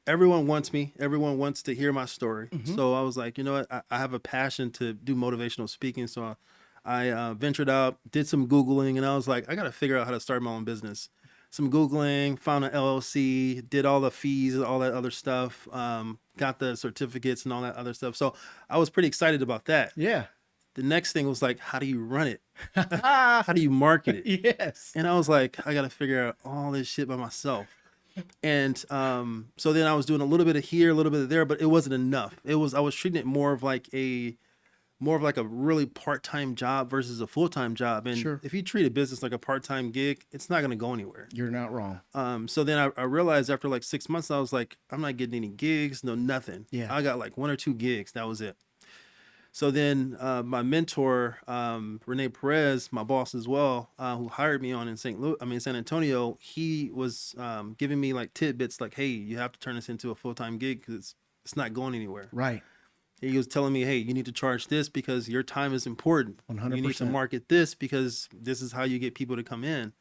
Everyone wants me. Everyone wants to hear my story. So I was like, you know what? I have a passion to do motivational speaking. So I ventured out, did some Googling, and I was like, I got to figure out how to start my own business. Some Googling, found an LLC, did all the fees and all that other stuff, got the certificates and all that other stuff. So I was pretty excited about that. Yeah. The next thing was like, how do you run it? How do you market it? Yes. And I was like, I got to figure out all this shit by myself. And so then I was doing a little bit of here, a little bit of there, but it wasn't enough. I was treating it more of like a really part-time job versus a full-time job. And Sure. if you treat a business like a part-time gig, it's not going to go anywhere. You're not wrong. So then I realized after like 6 months, I was like, I'm not getting any gigs, no nothing. Yeah. I got like 1 or 2 gigs. That was it. So then my mentor, Rene Perez, my boss as well, who hired me on in San Antonio, he was giving me like tidbits like, hey, you have to turn this into a full-time gig because it's not going anywhere. Right. He was telling me, hey, you need to charge this because your time is important. 100%. You need to market this because this is how you get people to come in.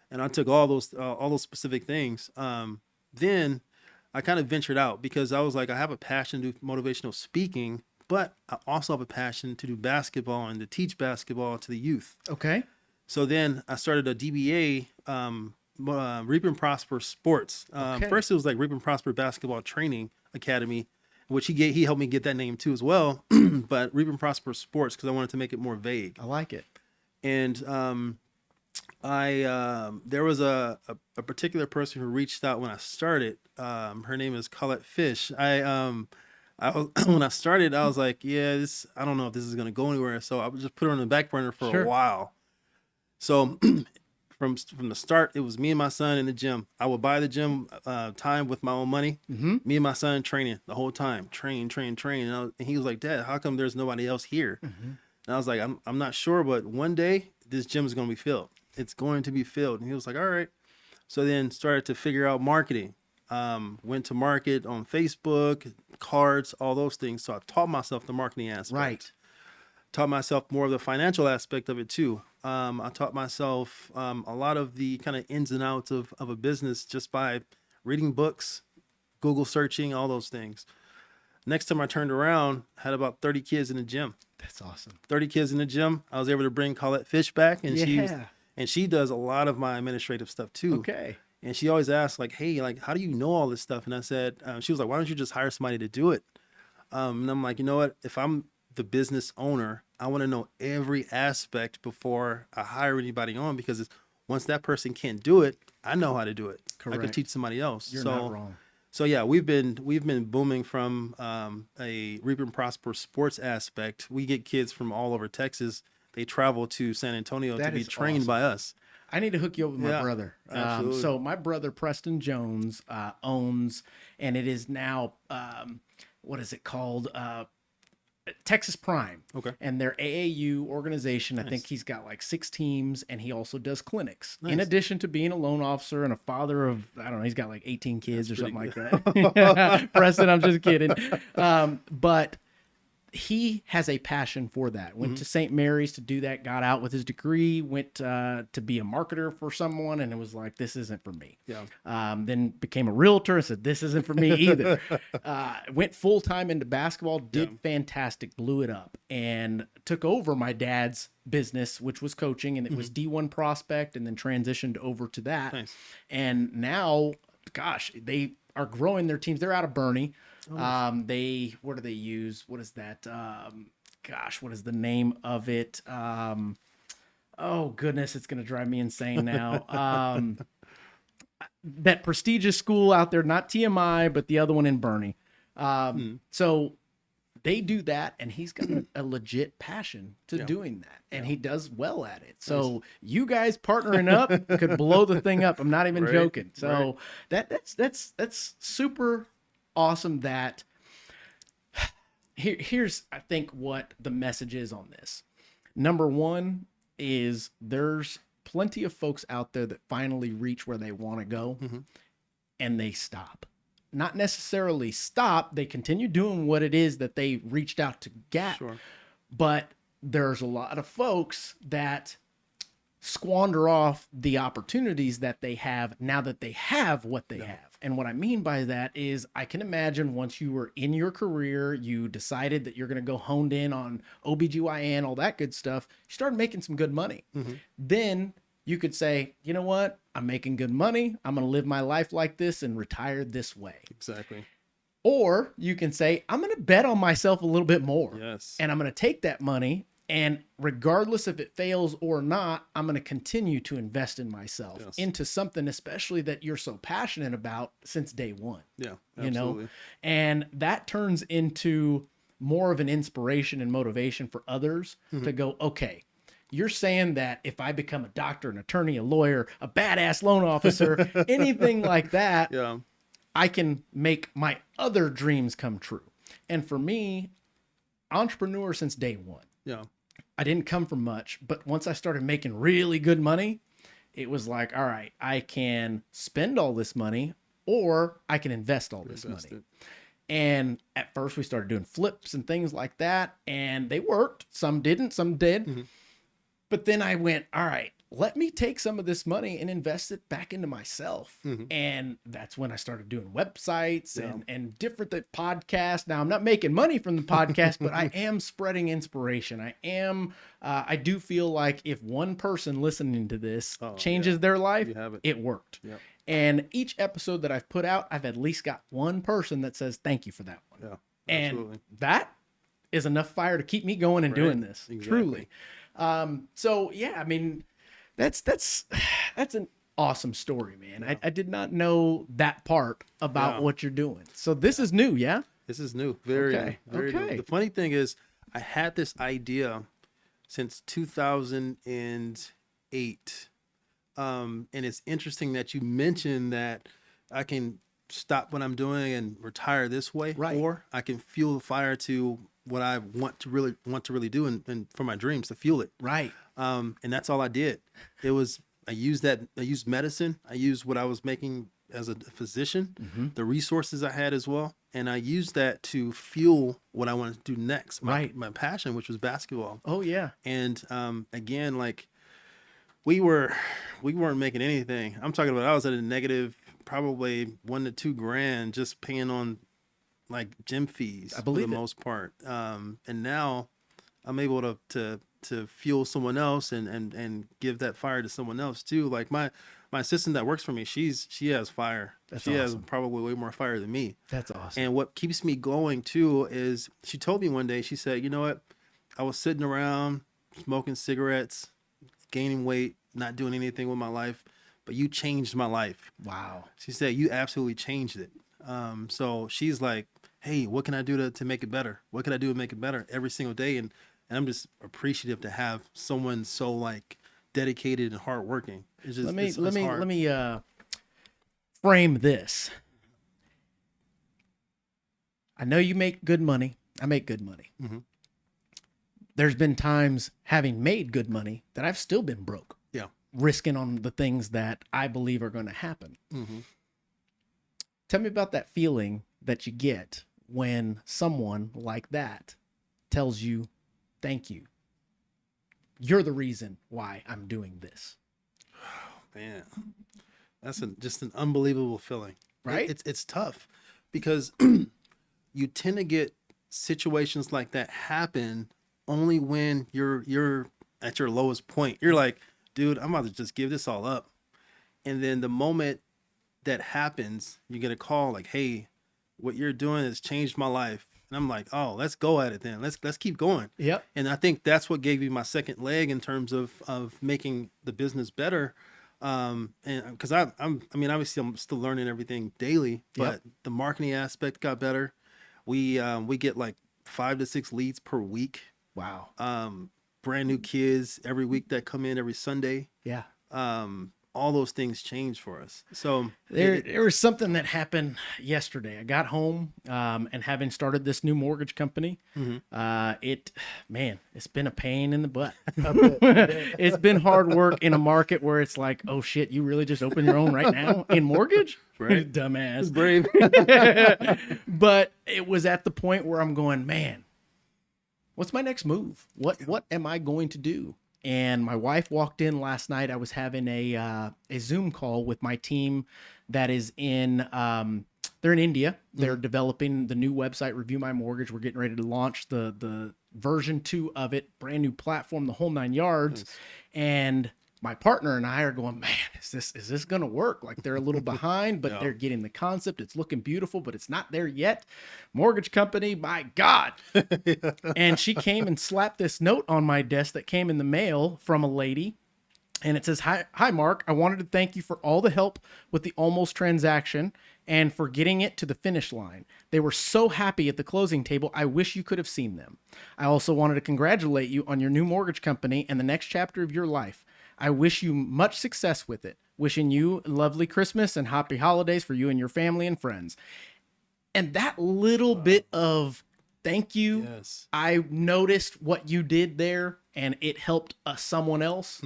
And I took all those specific things. Then I kind of ventured out because I was like, I have a passion to do motivational speaking, but I also have a passion to do basketball and to teach basketball to the youth. Okay. So then I started a DBA, Reap and Prosper Sports. Okay. First, it was like Reap and Prosper Basketball Training Academy, which he helped me get that name too as well. But Reap and Prosper Sports, because I wanted to make it more vague. I like it. And there was a particular person who reached out when I started. Her name is Colette Fish. When I started, I was like, yeah, I don't know if this is gonna go anywhere. So I would just put her on the back burner for Sure. a while. So from the start, it was me and my son in the gym. I would buy the gym time with my own money. Mm-hmm. Me and my son training the whole time, train. And he was like, Dad, how come there's nobody else here? Mm-hmm. And I was like, I'm not sure, but one day this gym is going to be filled. It's going to be filled. And he was like, all right. So then started to figure out marketing. Went to market on Facebook, cards, all those things. So I taught myself the marketing aspect. Right. Taught myself more of the financial aspect of it too. I taught myself a lot of the kind of ins and outs of a business just by reading books, Google searching, all those things. Next time I turned around, had about 30 kids in the gym. That's awesome. 30 kids in the gym. I was able to bring Colette Fish back, and Yeah. she does a lot of my administrative stuff too. Okay. And she always asks like, hey, like, how do you know all this stuff? And I said, she was like, why don't you just hire somebody to do it? And I'm like, you know what? If I'm the business owner, I want to know every aspect before I hire anybody on, because once that person can't do it, I know how to do it. I Correct. can teach somebody else. You're not wrong. So yeah, we've been booming from a Reap and Prosper sports aspect. We get kids from all over Texas. They travel to San Antonio That to be is trained awesome. by us. I need to hook you up with my Yeah, brother. absolutely. So my brother Preston Jones owns, and it is now what is it called? Texas Prime. Okay. And their AAU organization. I Nice. think he's got like 6 teams, and he also does clinics. Nice. In addition to being a loan officer and a father of, I don't know, he's got like 18 kids That's or something like pretty that. Preston, I'm just kidding. But he has a passion for that. Went to St. Mary's to do that, got out with his degree, went to be a marketer for someone, and it was like, this isn't for me. Yeah. Then became a realtor and said, this isn't for me either. Went full-time into basketball, did fantastic, blew it up, and took over my dad's business, which was coaching, and it was D1 prospect, and then transitioned over to that. Nice. And now, gosh, they are growing their teams. They're out of Bernie. What do they use? What is that? What is the name of it? Oh goodness, it's going to drive me insane now. That prestigious school out there, not TMI, but the other one in Bernie. So they do that, and he's got a legit passion to doing that, and he does well at it. So you guys partnering up could blow the thing up. I'm not even joking. So that's super awesome. That here's I think what the message is on this. Number one is there's plenty of folks out there that finally reach where they want to go, and they stop. Not necessarily stop, they continue doing what it is that they reached out to get. Sure. But there's a lot of folks that squander off the opportunities that they have now that they have what they have. And what I mean by that is, I can imagine once you were in your career, you decided that you're going to go honed in on OBGYN, all that good stuff. You started making some good money. Then you could say, you know what? I'm making good money. I'm going to live my life like this and retire this way. Exactly. Or you can say, I'm going to bet on myself a little bit more. Yes. And I'm going to take that money And regardless if it fails or not, I'm going to continue to invest in myself Yes. into something, especially that you're so passionate about since day one. Yeah, You absolutely. know, and that turns into more of an inspiration and motivation for others to go, okay, you're saying that if I become a doctor, an attorney, a lawyer, a badass loan officer, anything like that, Yeah. I can make my other dreams come true. And for me, entrepreneur since day one. Yeah. I didn't come from much, but once I started making really good money, it was like, all right, I can spend all this money or I can invest all this Invest money. it. And at first we started doing flips and things like that, and they worked. Some didn't, some did. Mhm. But then I went, all right, let me take some of this money and invest it back into myself. Mhm. And that's when I started doing websites Yeah. and different podcasts. Now I'm not making money from the podcast, but I am spreading inspiration. I do feel like if one person listening to this Oh, changes yeah. their life, You have it. it worked. Yep. And each episode that I've put out, I've at least got one person that says, thank you for that one. Yeah. And Absolutely. that is enough fire to keep me going and Right. doing this. Exactly. Truly. So yeah, I mean, that's an awesome story, man. Yeah. I did not know that part about Yeah. what you're doing. So this is new, yeah? This is new. Very Okay, new. Very okay. new. The funny thing is, I had this idea since 2008. And it's interesting that you mentioned that I can stop what I'm doing and retire this way, Right. or I can fuel the fire to what I want to really do, and for my dreams to fuel it. Right. And that's all I did. It was, I used medicine. I used what I was making as a physician, Mm-hmm. the resources I had as well. And I used that to fuel what I wanted to do next. Right. My passion, which was basketball. Oh yeah. And again, like we weren't making anything. I'm talking about, I was at a negative, probably $1,000 to $2,000 just paying on like gym fees I believe for the it. most part. And now I'm able to fuel someone else and give that fire to someone else too. Like my assistant that works for me, she has fire. That's she has awesome. probably way more fire than me. That's awesome. And what keeps me going too is, she told me one day, she said, you know what? I was sitting around smoking cigarettes, gaining weight, not doing anything with my life, but you changed my life. Wow. She said, you absolutely changed it. So she's like, hey, what can I do to make it better? What can I do to make it better every single day? And I'm just appreciative to have someone so like dedicated and hardworking. It's just, Let hard. me frame this. I know you make good money. I make good money. Mhm. There's been times having made good money that I've still been broke, Yeah. risking on the things that I believe are going to happen. Mm-hmm. Tell me about that feeling that you get when someone like that tells you, thank you. You're the reason why I'm doing this. Man, that's just an unbelievable feeling. Right? It's tough because you tend to get situations like that happen only when you're at your lowest point. You're like, dude, I'm about to just give this all up. And then the moment that happens, you get a call like, hey, what you're doing has changed my life. And I'm like, oh, let's go at it then. Let's keep going. Yep. And I think that's what gave me my second leg in terms of making the business better. And because I mean, obviously I'm still learning everything daily, but Yep. the marketing aspect got better. We get like 5 to 6 leads per week. Wow. Brand new kids every week that come in every Sunday. Yeah. All those things change for us. So There was something that happened yesterday. I got home, and having started this new mortgage company, it's been a pain in the butt. It's been hard work in a market where it's like, oh shit, you really just opened your own right now in mortgage? Right. Dumbass. brave. But it was at the point where I'm going, man, what's my next move? What am I going to do? And my wife walked in last night. I was having a Zoom call with my team that is they're in India. They're developing the new website, Review My Mortgage. We're getting ready to launch the version 2 of it, brand new platform, the whole 9 yards. Nice. And my partner and I are going, man, is this going to work? Like they're a little behind, but Yeah. they're getting the concept. It's looking beautiful, but it's not there yet. Mortgage company, my God. And she came and slapped this note on my desk that came in the mail from a lady. And it says, hi, Mark. I wanted to thank you for all the help with the almost transaction and for getting it to the finish line. They were so happy at the closing table. I wish you could have seen them. I also wanted to congratulate you on your new mortgage company and the next chapter of your life. I wish you much success with it. Wishing you a lovely Christmas and happy holidays for you and your family and friends. And that little bit of thank you, Yes. I noticed what you did there and it helped someone else,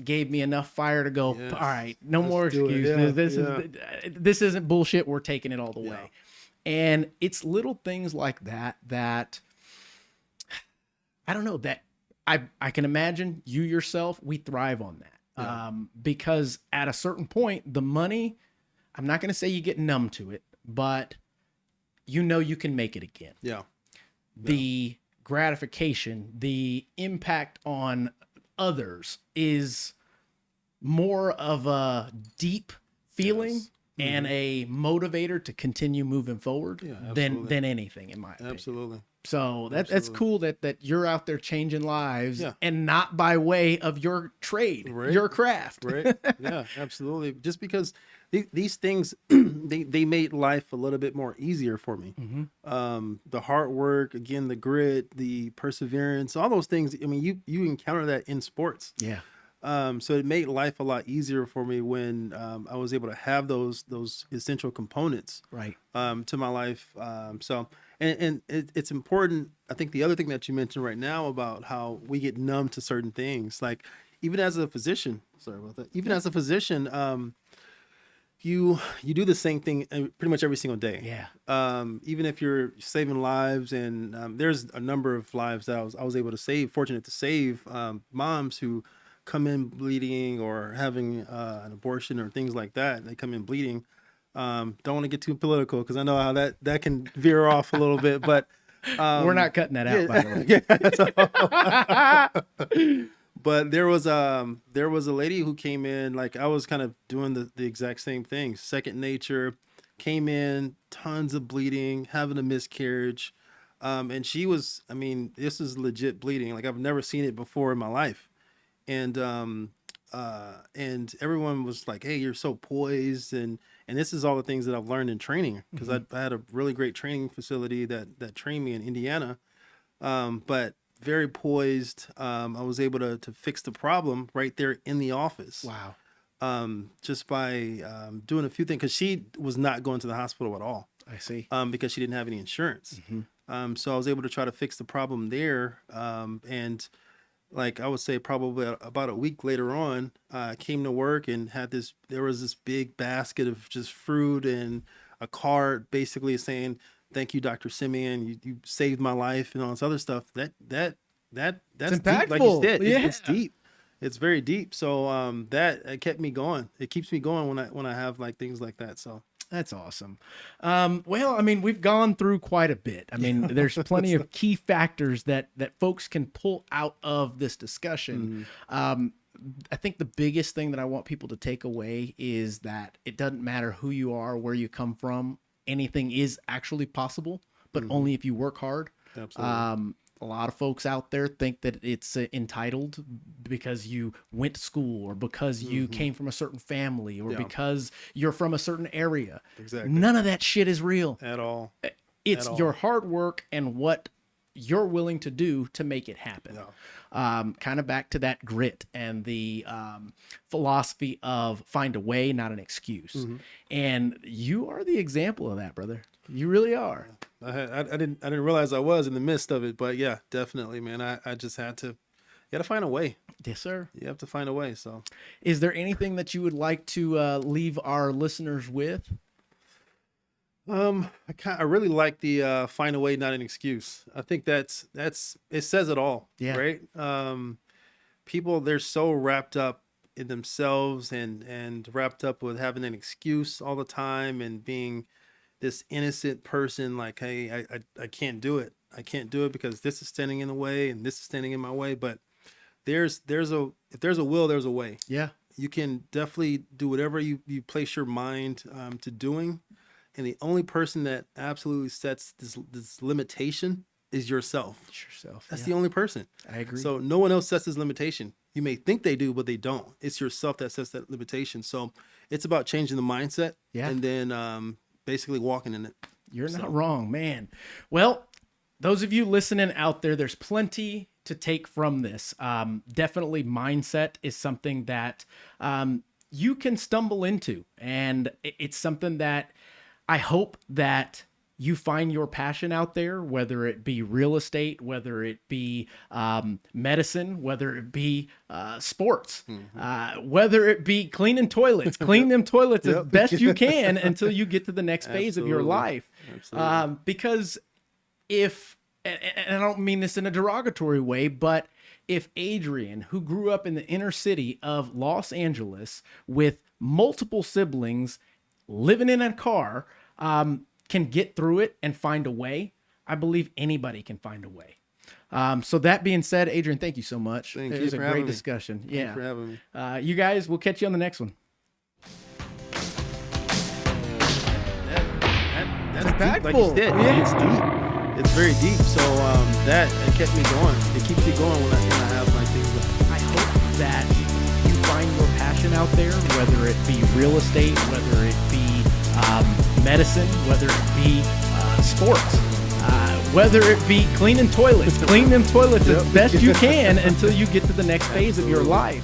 gave me enough fire to go, Yes. all right, no Let's more do it. excuses. Yeah. This isn't bullshit. We're taking it all the Yeah. way. And it's little things like that I don't know, that I can imagine you yourself, we thrive on that. Yeah. Because at a certain point, the money, I'm not going to say you get numb to it, but you know you can make it again. Yeah. The gratification, the impact on others is more of a deep feeling Yes. and a motivator to continue moving forward absolutely. than anything, in my opinion. Absolutely. So that's cool that you're out there changing lives, Yeah. and not by way of your trade, Right. your craft. Right. Yeah, absolutely. Just because these things, they made life a little bit more easier for me. The hard work, again, the grit, the perseverance, all those things. I mean, you encounter that in sports. Yeah. So it made life a lot easier for me when I was able to have those essential components Right. to my life. It's important. I think the other thing that you mentioned right now about how we get numb to certain things, like even as a physician, sorry about that. Even as a physician, you do the same thing pretty much every single day. Yeah. Even if you're saving lives, and there's a number of lives that I was able to save, fortunate to save, moms who come in bleeding or having an abortion or things like that. They come in bleeding. Don't want to get too political because I know how that can veer off a little bit, but We're not cutting that out, by the way. But there was a lady who came in, like I was kind of doing the exact same thing. Second nature, came in, tons of bleeding, having a miscarriage. And she was, I mean, this is legit bleeding. Like I've never seen it before in my life. And everyone was like, hey, you're so poised. And this is all the things that I've learned in training, because I had a really great training facility that trained me in Indiana. But very poised. I was able to fix the problem right there in the office. Wow. Just by doing a few things, because she was not going to the hospital at all. I see. Because she didn't have any insurance. So I was able to try to fix the problem there. And like I would say probably about a week later on, I came to work and there was this big basket of just fruit and a card basically saying, thank you, Dr. Simien. You saved my life and all this other stuff. That's It's deep, like you said. impactful. It's deep. It's very deep. So that kept me going. It keeps me going when I have like things like that. So that's awesome. Well, I mean, we've gone through quite a bit. I mean, there's plenty of key factors that folks can pull out of this discussion. I think the biggest thing that I want people to take away is that it doesn't matter who you are, where you come from. Anything is actually possible, but only if you work hard. absolutely. A lot of folks out there think that it's entitled because you went to school or because you came from a certain family or because you're from a certain area. Exactly. None of that shit is real. At all. It's At all. your hard work and what you're willing to do to make it happen. Kind of back to that grit and the philosophy of find a way, not an excuse. And you are the example of that, brother. You really are. I didn't realize I was in the midst of it, but yeah, definitely, man. I just had to. You got to find a way. Yes, sir. You have to find a way. So, Is there anything that you would like to leave our listeners with? I really like the find a way, not an excuse. I think that's it says it all. Yeah. Right. People, they're so wrapped up in themselves and wrapped up with having an excuse all the time and being this innocent person, like, hey, I can't do it. I can't do it because this is standing in the way and this is standing in my way. But if there's a will, there's a way. Yeah. You can definitely do whatever you place your mind to doing. And the only person that absolutely sets this limitation is yourself. It's yourself. That's the only person. I agree. So no one else sets this limitation. You may think they do, but they don't. It's yourself that sets that limitation. So it's about changing the mindset and then basically walking in it. You're not wrong, man. Well, those of you listening out there, there's plenty to take from this. Definitely mindset is something that you can stumble into. And it's something that I hope that you find your passion out there, whether it be real estate, whether it be medicine, whether it be sports, whether it be cleaning toilets. Clean them toilets as best you can until you get to the next phase of your life. Because if, and I don't mean this in a derogatory way, but if Adrian, who grew up in the inner city of Los Angeles with multiple siblings living in a car, can get through it and find a way, I believe anybody can find a way. So that being said, Adrian, thank you so much. Thank you. It was a for having great me. discussion. Thank you for having me. You guys, we'll catch you on the next one. That's impactful. deep, like you said. Yeah. It's deep. It's very deep. So that it kept me going. It keeps me going when I have my things. I hope that you find your passion out there, whether it be real estate, whether it be medicine, whether it be sports, whether it be cleaning toilets. Clean them toilets as best you can until you get to the next phase of your life.